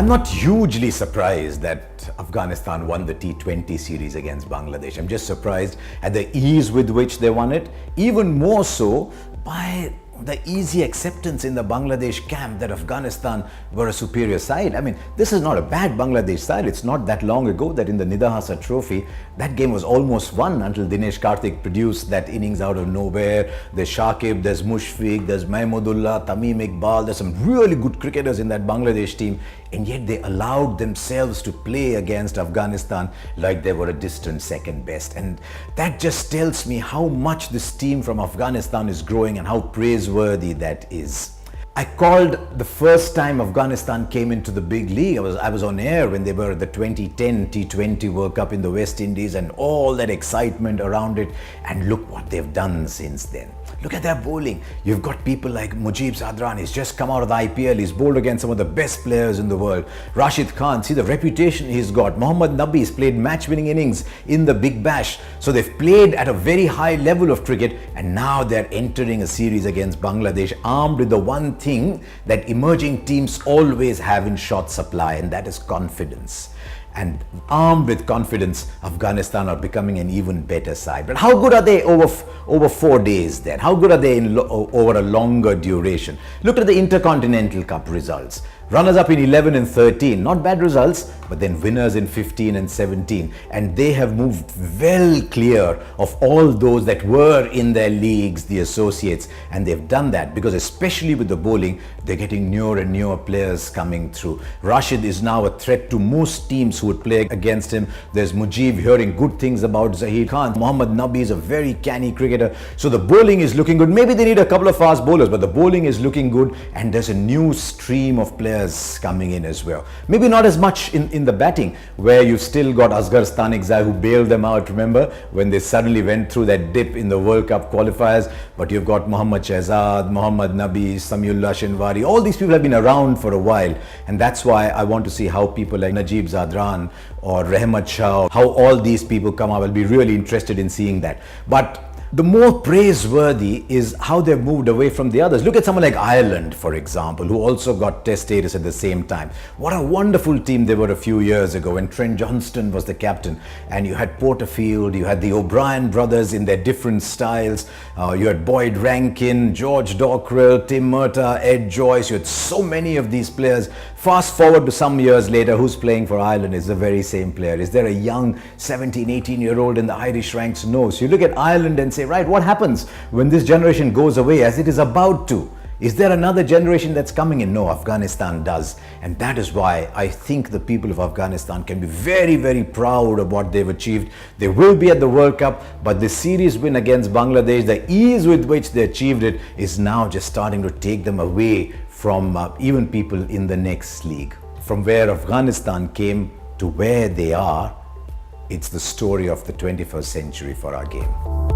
I'm not hugely surprised that Afghanistan won the T20 series against Bangladesh. I'm just surprised at the ease with which they won it, even more so by the easy acceptance in the Bangladesh camp that Afghanistan were a superior side. I mean, this is not a bad Bangladesh side. It's not that long ago that in the Nida Hasa Trophy, that game was almost won until Dinesh Karthik produced that innings out of nowhere. There's Shakib, there's Mushfiq, there's Mahmudullah, Tamim Iqbal. There's some really good cricketers in that Bangladesh team, and yet they allowed themselves to play against Afghanistan like they were a distant second best. And that just tells me how much this team from Afghanistan is growing and how praiseworthy that is. I called the first time Afghanistan came into the big league. I was on air when they were at the 2010 T20 World Cup in the West Indies and all that excitement around it. And look what they've done since then. Look at their bowling. You've got people like Mujib Zadran. He's just come out of the IPL. He's bowled against some of the best players in the world. Rashid Khan, see the reputation he's got. Mohammad Nabi's played match-winning innings in the Big Bash. So they've played at a very high level of cricket, and now they're entering a series against Bangladesh armed with the one thing that emerging teams always have in short supply, and that is confidence. And armed with confidence, Afghanistan are becoming an even better side. But how good are they over 4 days then? How good are they over a longer duration? Look at the Intercontinental Cup results. Runners up in 11 and 13, not bad results, but then winners in 15 and 17. And they have moved well clear of all those that were in their leagues, the associates. And they've done that because especially with the bowling, they're getting newer and newer players coming through. Rashid is now a threat to most teams who would play against him. There's Mujib hearing good things about Zahid Khan. Mohammad Nabi is a very canny cricketer. So the bowling is looking good. Maybe they need a couple of fast bowlers, but the bowling is looking good. And there's a new stream of players coming in as well. Maybe not as much in the batting, where you've still got Asghar Stanikzai who bailed them out, remember, when they suddenly went through that dip in the World Cup qualifiers. But you've got Mohammad Shehzad, Mohammad Nabi, Samiullah Shinwari. All these people have been around for a while, and that's why I want to see how people like Najib Zadran or Rahmat Shah, how all these people come up. I'll be really interested in seeing that. But the more praiseworthy is how they've moved away from the others. Look at someone like Ireland, for example, who also got Test status at the same time. What a wonderful team they were a few years ago when Trent Johnston was the captain. And you had Porterfield, you had the O'Brien brothers in their different styles. You had Boyd Rankin, George Dockrell, Tim Murtagh, Ed Joyce. You had so many of these players. Fast forward to some years later, who's playing for Ireland is the very same player. Is there a young 17, 18-year-old in the Irish ranks? No. So you look at Ireland and say, right, what happens when this generation goes away, as it is about to? Is there another generation that's coming in? No, Afghanistan does. And that is why I think the people of Afghanistan can be very, very proud of what they've achieved. They will be at the World Cup, but the series win against Bangladesh, the ease with which they achieved it is now just starting to take them away from even people in the next league. From where Afghanistan came to where they are, it's the story of the 21st century for our game.